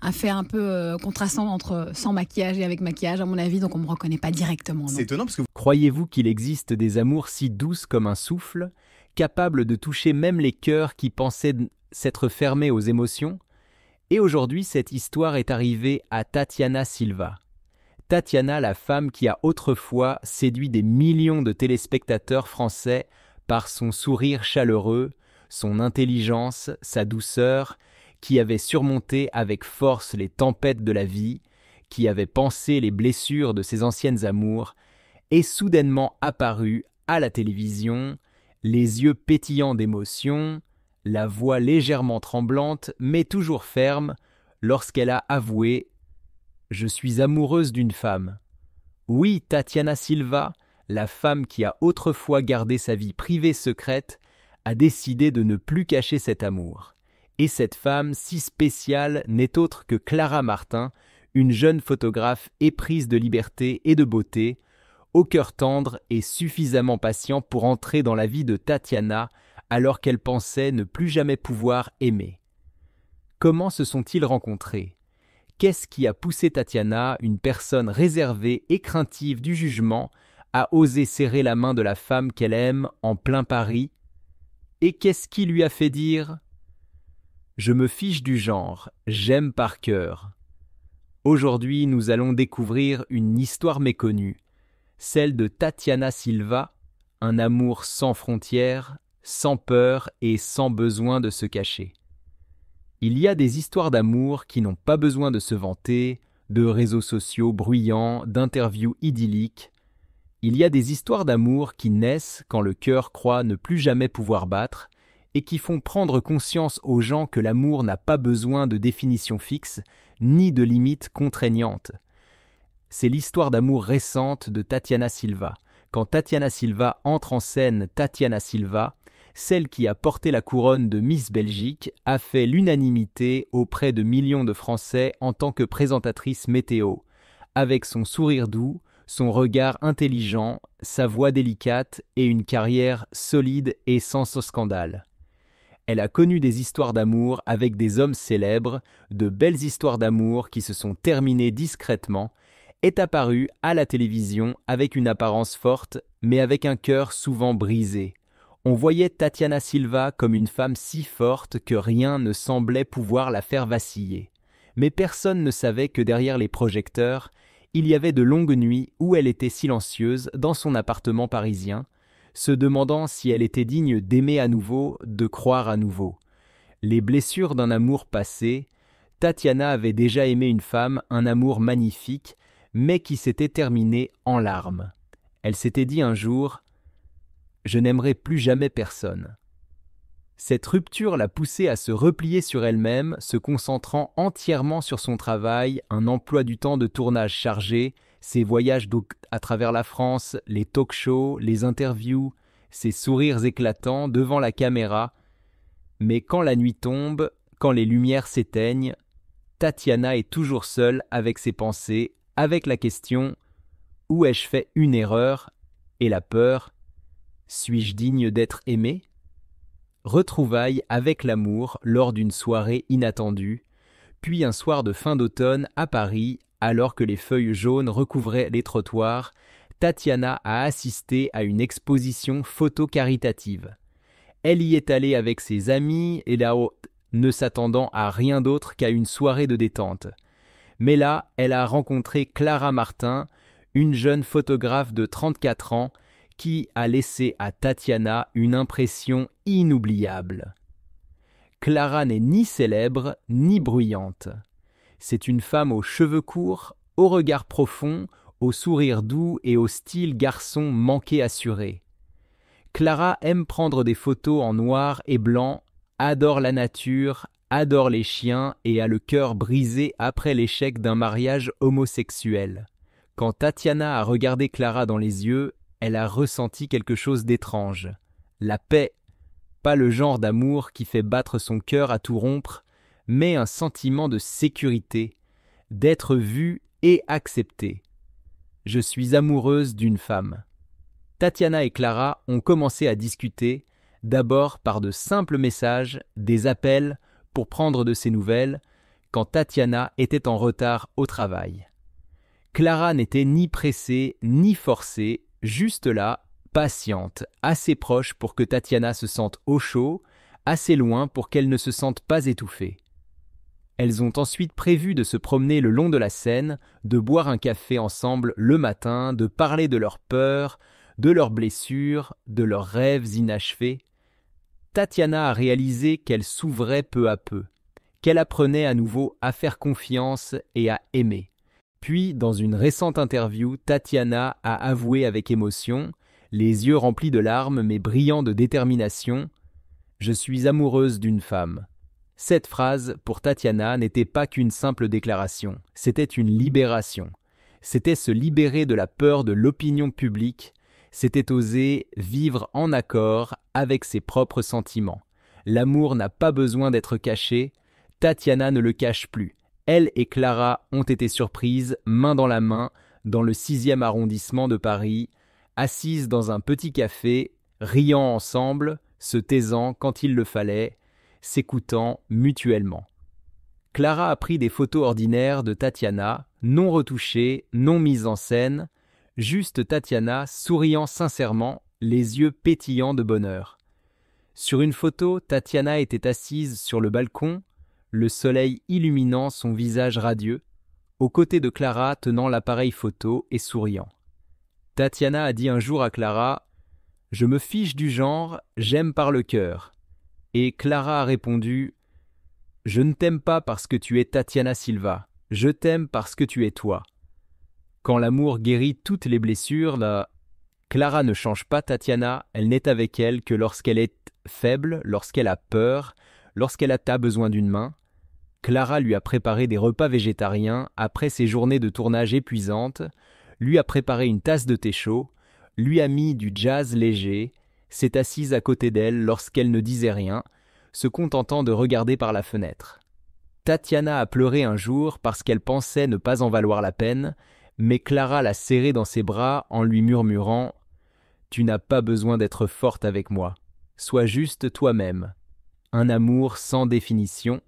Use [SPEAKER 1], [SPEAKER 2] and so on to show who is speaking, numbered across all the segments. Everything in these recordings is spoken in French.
[SPEAKER 1] un fait un peu contrastant entre sans maquillage et avec maquillage, à mon avis, donc on me reconnaît pas directement.
[SPEAKER 2] C'est étonnant parce que
[SPEAKER 3] Croyez-vous qu'il existe des amours si douces comme un souffle, capables de toucher même les cœurs qui pensaient s'être fermés aux émotions? Et aujourd'hui, cette histoire est arrivée à Tatiana Silva. Tatiana, la femme qui a autrefois séduit des millions de téléspectateurs français par son sourire chaleureux, son intelligence, sa douceur, qui avait surmonté avec force les tempêtes de la vie, qui avait pansé les blessures de ses anciennes amours, est soudainement apparue à la télévision, les yeux pétillants d'émotion, la voix légèrement tremblante mais toujours ferme, lorsqu'elle a avoué « Je suis amoureuse d'une femme ». Oui, Tatiana Silva, la femme qui a autrefois gardé sa vie privée secrète, a décidé de ne plus cacher cet amour. Et cette femme si spéciale n'est autre que Clara Martin, une jeune photographe éprise de liberté et de beauté, au cœur tendre et suffisamment patient pour entrer dans la vie de Tatiana alors qu'elle pensait ne plus jamais pouvoir aimer. Comment se sont-ils rencontrés? Qu'est-ce qui a poussé Tatiana, une personne réservée et craintive du jugement, à oser serrer la main de la femme qu'elle aime en plein Paris? Et qu'est-ce qui lui a fait dire « Je me fiche du genre, j'aime par cœur ». Aujourd'hui, nous allons découvrir une histoire méconnue, celle de Tatiana Silva, un amour sans frontières, sans peur et sans besoin de se cacher. Il y a des histoires d'amour qui n'ont pas besoin de se vanter, de réseaux sociaux bruyants, d'interviews idylliques. Il y a des histoires d'amour qui naissent quand le cœur croit ne plus jamais pouvoir battre et qui font prendre conscience aux gens que l'amour n'a pas besoin de définition fixe ni de limites contraignantes. C'est l'histoire d'amour récente de Tatiana Silva. Quand Tatiana Silva entre en scène Tatiana Silva, celle qui a porté la couronne de Miss Belgique, a fait l'unanimité auprès de millions de Français en tant que présentatrice météo. Avec son sourire doux, son regard intelligent, sa voix délicate et une carrière solide et sans scandale. Elle a connu des histoires d'amour avec des hommes célèbres, de belles histoires d'amour qui se sont terminées discrètement, est apparue à la télévision avec une apparence forte, mais avec un cœur souvent brisé. On voyait Tatiana Silva comme une femme si forte que rien ne semblait pouvoir la faire vaciller. Mais personne ne savait que derrière les projecteurs, il y avait de longues nuits où elle était silencieuse dans son appartement parisien, se demandant si elle était digne d'aimer à nouveau, de croire à nouveau. Les blessures d'un amour passé, Tatiana avait déjà aimé une femme, un amour magnifique, mais qui s'était terminé en larmes. Elle s'était dit un jour « Je n'aimerai plus jamais personne ». Cette rupture l'a poussée à se replier sur elle-même, se concentrant entièrement sur son travail, un emploi du temps de tournage chargé, ses voyages à travers la France, les talk-shows, les interviews, ses sourires éclatants devant la caméra. Mais quand la nuit tombe, quand les lumières s'éteignent, Tatiana est toujours seule avec ses pensées, avec la question « Où ai-je fait une erreur ?» et la peur « Suis-je digne d'être aimée ?» Retrouvailles avec l'amour lors d'une soirée inattendue, puis un soir de fin d'automne à Paris, alors que les feuilles jaunes recouvraient les trottoirs, Tatiana a assisté à une exposition photo caritative. Elle y est allée avec ses amis et là-haut, ne s'attendant à rien d'autre qu'à une soirée de détente. Mais là, elle a rencontré Clara Martin, une jeune photographe de 34 ans, qui a laissé à Tatiana une impression inoubliable. Clara n'est ni célèbre ni bruyante. C'est une femme aux cheveux courts, au regard profond, au sourire doux et au style garçon manqué assuré. Clara aime prendre des photos en noir et blanc, adore la nature, adore les chiens et a le cœur brisé après l'échec d'un mariage homosexuel. Quand Tatiana a regardé Clara dans les yeux, elle a ressenti quelque chose d'étrange. La paix, pas le genre d'amour qui fait battre son cœur à tout rompre, mais un sentiment de sécurité, d'être vue et acceptée. Je suis amoureuse d'une femme. Tatiana et Clara ont commencé à discuter, d'abord par de simples messages, des appels pour prendre de ses nouvelles, quand Tatiana était en retard au travail. Clara n'était ni pressée ni forcée, juste là, patiente, assez proche pour que Tatiana se sente au chaud, assez loin pour qu'elle ne se sente pas étouffée. Elles ont ensuite prévu de se promener le long de la Seine, de boire un café ensemble le matin, de parler de leurs peurs, de leurs blessures, de leurs rêves inachevés. Tatiana a réalisé qu'elle s'ouvrait peu à peu, qu'elle apprenait à nouveau à faire confiance et à aimer. Puis, dans une récente interview, Tatiana a avoué avec émotion, les yeux remplis de larmes mais brillants de détermination, « Je suis amoureuse d'une femme ». Cette phrase, pour Tatiana, n'était pas qu'une simple déclaration, c'était une libération. C'était se libérer de la peur de l'opinion publique, c'était oser vivre en accord avec ses propres sentiments. L'amour n'a pas besoin d'être caché, Tatiana ne le cache plus. Elle et Clara ont été surprises, main dans la main, dans le 6e arrondissement de Paris, assises dans un petit café, riant ensemble, se taisant quand il le fallait, s'écoutant mutuellement. Clara a pris des photos ordinaires de Tatiana, non retouchées, non mises en scène, juste Tatiana souriant sincèrement, les yeux pétillants de bonheur. Sur une photo, Tatiana était assise sur le balcon, le soleil illuminant son visage radieux, aux côtés de Clara tenant l'appareil photo et souriant. Tatiana a dit un jour à Clara « Je me fiche du genre, j'aime par le cœur ». Et Clara a répondu « Je ne t'aime pas parce que tu es Tatiana Silva, je t'aime parce que tu es toi ». Quand l'amour guérit toutes les blessures, Clara ne change pas Tatiana, elle n'est avec elle que lorsqu'elle est faible, lorsqu'elle a peur, lorsqu'elle a besoin d'une main. Clara lui a préparé des repas végétariens après ses journées de tournage épuisantes, lui a préparé une tasse de thé chaud, lui a mis du jazz léger, s'est assise à côté d'elle lorsqu'elle ne disait rien, se contentant de regarder par la fenêtre. Tatiana a pleuré un jour parce qu'elle pensait ne pas en valoir la peine, mais Clara l'a serrée dans ses bras en lui murmurant « Tu n'as pas besoin d'être forte avec moi, sois juste toi-même ». Un amour sans définition.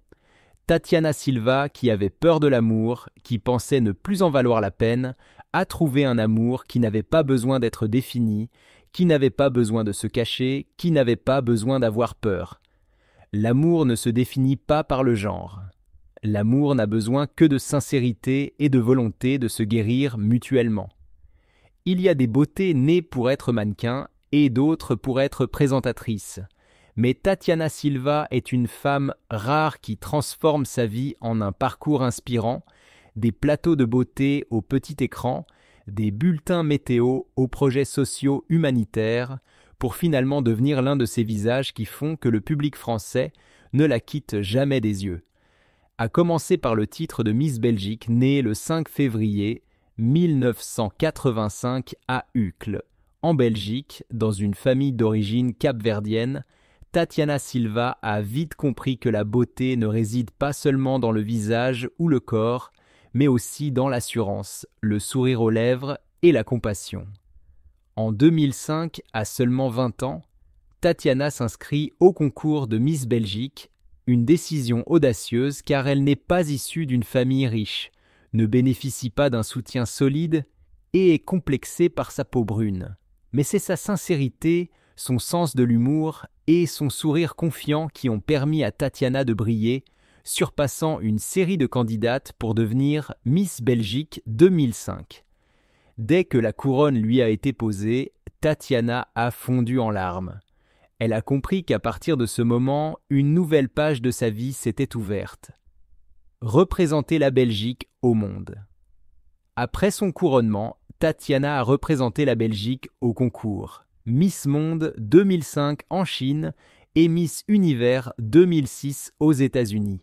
[SPEAKER 3] Tatiana Silva, qui avait peur de l'amour, qui pensait ne plus en valoir la peine, a trouvé un amour qui n'avait pas besoin d'être défini, qui n'avait pas besoin de se cacher, qui n'avait pas besoin d'avoir peur. L'amour ne se définit pas par le genre. L'amour n'a besoin que de sincérité et de volonté de se guérir mutuellement. Il y a des beautés nées pour être mannequins et d'autres pour être présentatrices. Mais Tatiana Silva est une femme rare qui transforme sa vie en un parcours inspirant, des plateaux de beauté au petit écran, des bulletins météo aux projets sociaux humanitaires, pour finalement devenir l'un de ces visages qui font que le public français ne la quitte jamais des yeux. À commencer par le titre de Miss Belgique, née le 5 février 1985 à Uccle, en Belgique, dans une famille d'origine capverdienne. Tatiana Silva a vite compris que la beauté ne réside pas seulement dans le visage ou le corps, mais aussi dans l'assurance, le sourire aux lèvres et la compassion. En 2005, à seulement 20 ans, Tatiana s'inscrit au concours de Miss Belgique, une décision audacieuse car elle n'est pas issue d'une famille riche, ne bénéficie pas d'un soutien solide et est complexée par sa peau brune. Mais c'est sa sincérité, son sens de l'humour et son sourire confiant qui ont permis à Tatiana de briller, surpassant une série de candidates pour devenir Miss Belgique 2005. Dès que la couronne lui a été posée, Tatiana a fondu en larmes. Elle a compris qu'à partir de ce moment, une nouvelle page de sa vie s'était ouverte. Représenter la Belgique au monde. Après son couronnement, Tatiana a représenté la Belgique au concours Miss Monde 2005 en Chine et Miss Univers 2006 aux États-Unis.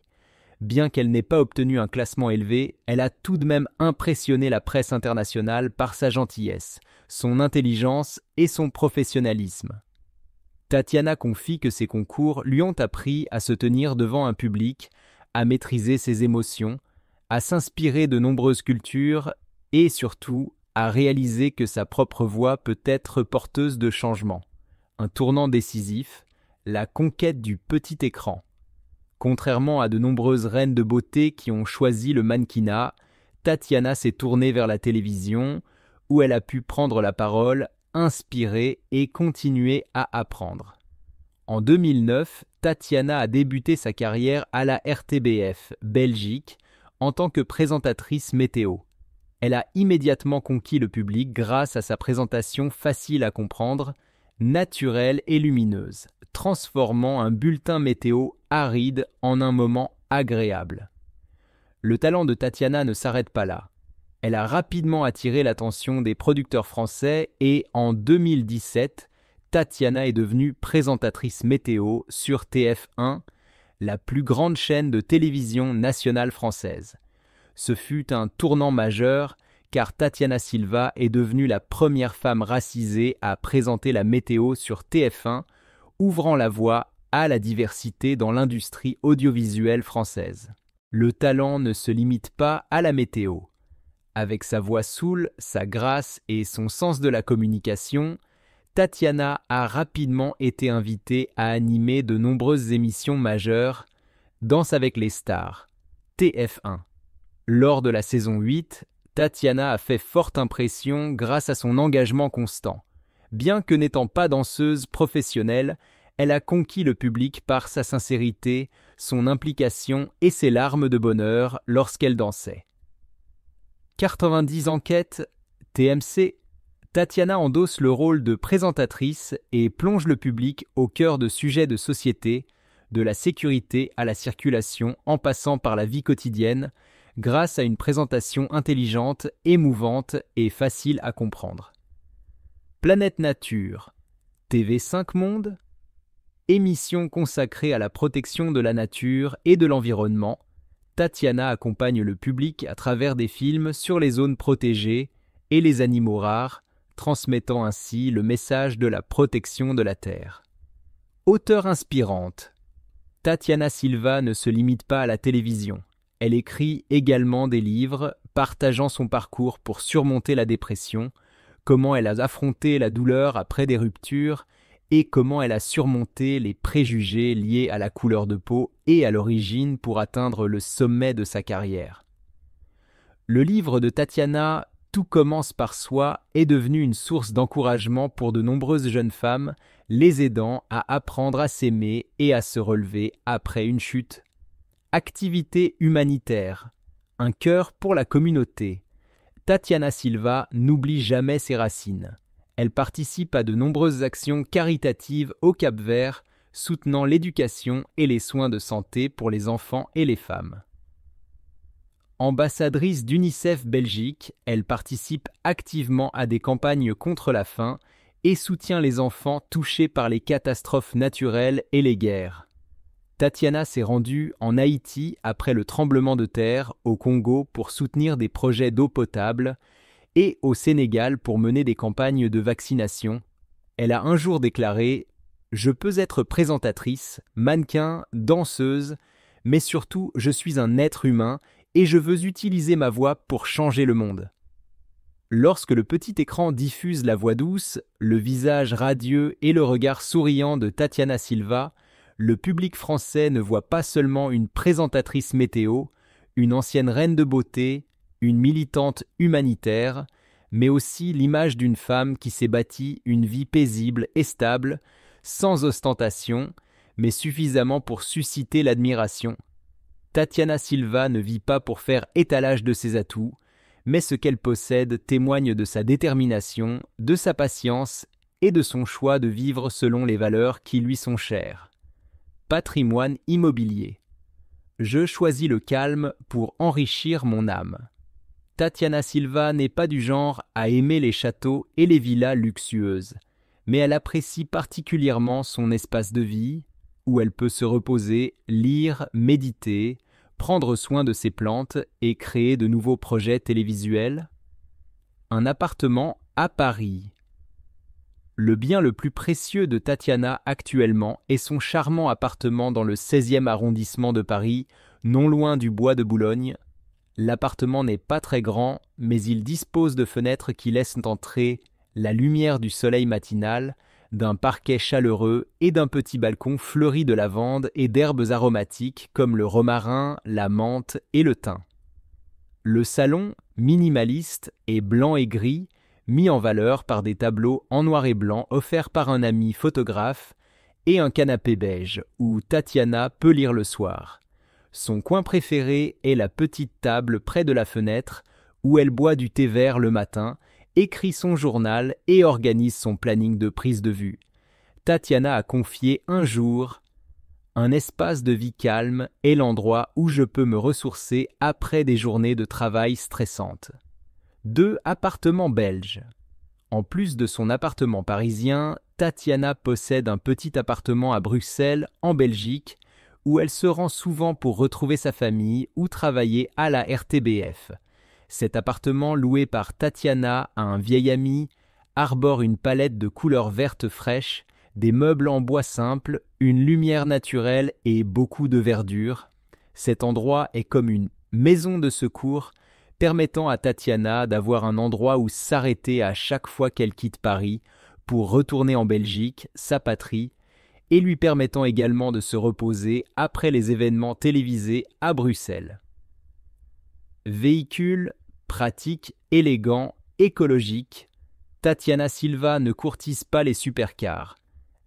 [SPEAKER 3] Bien qu'elle n'ait pas obtenu un classement élevé, elle a tout de même impressionné la presse internationale par sa gentillesse, son intelligence et son professionnalisme. Tatiana confie que ces concours lui ont appris à se tenir devant un public, à maîtriser ses émotions, à s'inspirer de nombreuses cultures et surtout à réaliser que sa propre voix peut être porteuse de changements. Un tournant décisif, la conquête du petit écran. Contrairement à de nombreuses reines de beauté qui ont choisi le mannequinat, Tatiana s'est tournée vers la télévision, où elle a pu prendre la parole, inspirer et continuer à apprendre. En 2009, Tatiana a débuté sa carrière à la RTBF, Belgique, en tant que présentatrice météo. Elle a immédiatement conquis le public grâce à sa présentation facile à comprendre, naturelle et lumineuse, transformant un bulletin météo aride en un moment agréable. Le talent de Tatiana ne s'arrête pas là. Elle a rapidement attiré l'attention des producteurs français et en 2017, Tatiana est devenue présentatrice météo sur TF1, la plus grande chaîne de télévision nationale française. Ce fut un tournant majeur car Tatiana Silva est devenue la première femme racisée à présenter la météo sur TF1, ouvrant la voie à la diversité dans l'industrie audiovisuelle française. Le talent ne se limite pas à la météo. Avec sa voix soul, sa grâce et son sens de la communication, Tatiana a rapidement été invitée à animer de nombreuses émissions majeures, Danse avec les stars, TF1. Lors de la saison 8, Tatiana a fait forte impression grâce à son engagement constant. Bien que n'étant pas danseuse professionnelle, elle a conquis le public par sa sincérité, son implication et ses larmes de bonheur lorsqu'elle dansait. 90 enquêtes, TMC, Tatiana endosse le rôle de présentatrice et plonge le public au cœur de sujets de société, de la sécurité à la circulation en passant par la vie quotidienne, grâce à une présentation intelligente, émouvante et facile à comprendre. Planète Nature, TV5 Monde, émission consacrée à la protection de la nature et de l'environnement, Tatiana accompagne le public à travers des films sur les zones protégées et les animaux rares, transmettant ainsi le message de la protection de la Terre. Auteure inspirante, Tatiana Silva ne se limite pas à la télévision. Elle écrit également des livres, partageant son parcours pour surmonter la dépression, comment elle a affronté la douleur après des ruptures et comment elle a surmonté les préjugés liés à la couleur de peau et à l'origine pour atteindre le sommet de sa carrière. Le livre de Tatiana, Tout commence par soi, est devenu une source d'encouragement pour de nombreuses jeunes femmes, les aidant à apprendre à s'aimer et à se relever après une chute. Activité humanitaire, un cœur pour la communauté. Tatiana Silva n'oublie jamais ses racines. Elle participe à de nombreuses actions caritatives au Cap-Vert, soutenant l'éducation et les soins de santé pour les enfants et les femmes. Ambassadrice d'UNICEF Belgique, elle participe activement à des campagnes contre la faim et soutient les enfants touchés par les catastrophes naturelles et les guerres. Tatiana s'est rendue en Haïti après le tremblement de terre, au Congo pour soutenir des projets d'eau potable et au Sénégal pour mener des campagnes de vaccination. Elle a un jour déclaré « Je peux être présentatrice, mannequin, danseuse, mais surtout je suis un être humain et je veux utiliser ma voix pour changer le monde. » Lorsque le petit écran diffuse la voix douce, le visage radieux et le regard souriant de Tatiana Silva, le public français ne voit pas seulement une présentatrice météo, une ancienne reine de beauté, une militante humanitaire, mais aussi l'image d'une femme qui s'est bâtie une vie paisible et stable, sans ostentation, mais suffisamment pour susciter l'admiration. Tatiana Silva ne vit pas pour faire étalage de ses atouts, mais ce qu'elle possède témoigne de sa détermination, de sa patience et de son choix de vivre selon les valeurs qui lui sont chères. Patrimoine immobilier. Je choisis le calme pour enrichir mon âme. Tatiana Silva n'est pas du genre à aimer les châteaux et les villas luxueuses, mais elle apprécie particulièrement son espace de vie, où elle peut se reposer, lire, méditer, prendre soin de ses plantes et créer de nouveaux projets télévisuels. Un appartement à Paris. Le bien le plus précieux de Tatiana actuellement est son charmant appartement dans le 16e arrondissement de Paris, non loin du bois de Boulogne. L'appartement n'est pas très grand, mais il dispose de fenêtres qui laissent entrer la lumière du soleil matinal, d'un parquet chaleureux et d'un petit balcon fleuri de lavande et d'herbes aromatiques comme le romarin, la menthe et le thym. Le salon, minimaliste, est blanc et gris, mis en valeur par des tableaux en noir et blanc offerts par un ami photographe et un canapé beige où Tatiana peut lire le soir. Son coin préféré est la petite table près de la fenêtre où elle boit du thé vert le matin, écrit son journal et organise son planning de prise de vue. Tatiana a confié un jour: un espace de vie calme est l'endroit où je peux me ressourcer après des journées de travail stressantes. 2 appartements belges. En plus de son appartement parisien, Tatiana possède un petit appartement à Bruxelles, en Belgique, où elle se rend souvent pour retrouver sa famille ou travailler à la RTBF. Cet appartement, loué par Tatiana à un vieil ami, arbore une palette de couleurs vertes fraîches, des meubles en bois simple, une lumière naturelle et beaucoup de verdure. Cet endroit est comme une maison de secours, permettant à Tatiana d'avoir un endroit où s'arrêter à chaque fois qu'elle quitte Paris pour retourner en Belgique, sa patrie, et lui permettant également de se reposer après les événements télévisés à Bruxelles. Véhicule pratique, élégant, écologique, Tatiana Silva ne courtise pas les supercars.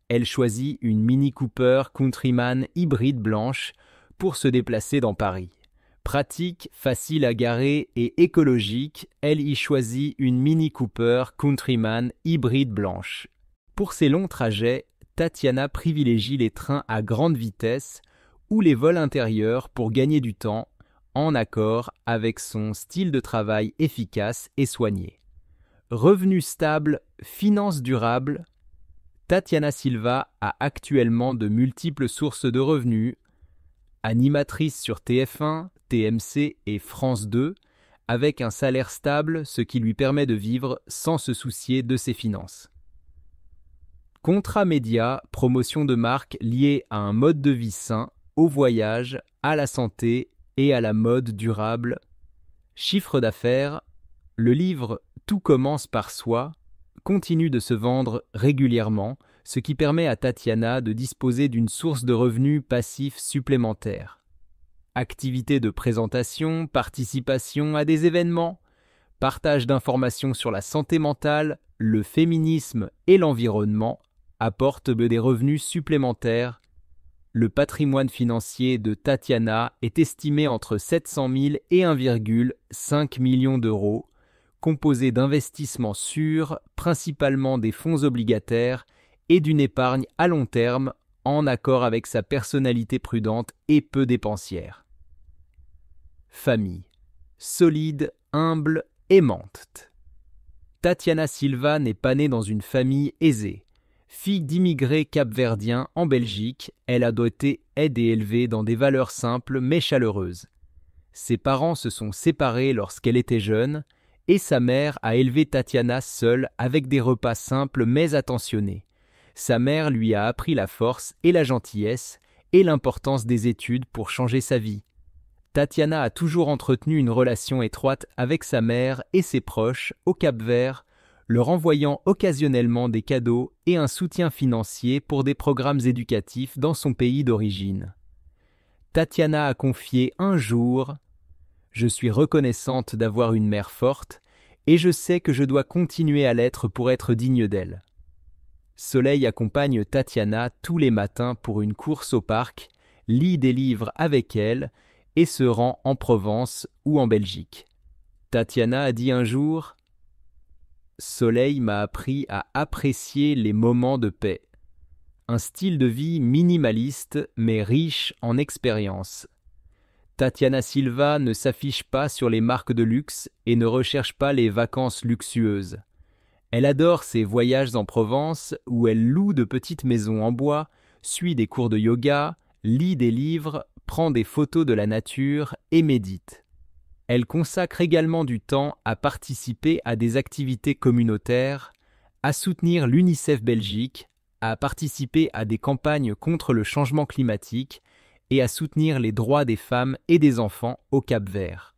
[SPEAKER 3] Elle choisit une Mini Cooper Countryman hybride blanche pour se déplacer dans Paris. Pratique, facile à garer et écologique, elle y choisit une Mini Cooper Countryman hybride blanche. Pour ses longs trajets, Tatiana privilégie les trains à grande vitesse ou les vols intérieurs pour gagner du temps, en accord avec son style de travail efficace et soigné. Revenus stables, finances durables, Tatiana Silva a actuellement de multiples sources de revenus, animatrice sur TF1, TMC et France 2, avec un salaire stable, ce qui lui permet de vivre sans se soucier de ses finances. Contrat média, promotion de marques liées à un mode de vie sain, au voyage, à la santé et à la mode durable. Chiffre d'affaires, le livre Tout commence par soi continue de se vendre régulièrement, ce qui permet à Tatiana de disposer d'une source de revenus passifs supplémentaires. Activités de présentation, participation à des événements, partage d'informations sur la santé mentale, le féminisme et l'environnement apportent des revenus supplémentaires. Le patrimoine financier de Tatiana est estimé entre 700 000 et 1,5 million d'euros, composé d'investissements sûrs, principalement des fonds obligataires, et d'une épargne à long terme, en accord avec sa personnalité prudente et peu dépensière. Famille. Solide, humble, aimante. Tatiana Silva n'est pas née dans une famille aisée. Fille d'immigrés capverdiens en Belgique, elle a été élevée dans des valeurs simples mais chaleureuses. Ses parents se sont séparés lorsqu'elle était jeune, et sa mère a élevé Tatiana seule avec des repas simples mais attentionnés. Sa mère lui a appris la force et la gentillesse et l'importance des études pour changer sa vie. Tatiana a toujours entretenu une relation étroite avec sa mère et ses proches au Cap-Vert, leur envoyant occasionnellement des cadeaux et un soutien financier pour des programmes éducatifs dans son pays d'origine. Tatiana a confié un jour: « Je suis reconnaissante d'avoir une mère forte et je sais que je dois continuer à l'être pour être digne d'elle. » Soleil accompagne Tatiana tous les matins pour une course au parc, lit des livres avec elle et se rend en Provence ou en Belgique. Tatiana a dit un jour: « Soleil m'a appris à apprécier les moments de paix. Un style de vie minimaliste mais riche en expérience. » Tatiana Silva ne s'affiche pas sur les marques de luxe et ne recherche pas les vacances luxueuses. Elle adore ses voyages en Provence où elle loue de petites maisons en bois, suit des cours de yoga, lit des livres, prend des photos de la nature et médite. Elle consacre également du temps à participer à des activités communautaires, à soutenir l'UNICEF Belgique, à participer à des campagnes contre le changement climatique et à soutenir les droits des femmes et des enfants au Cap-Vert.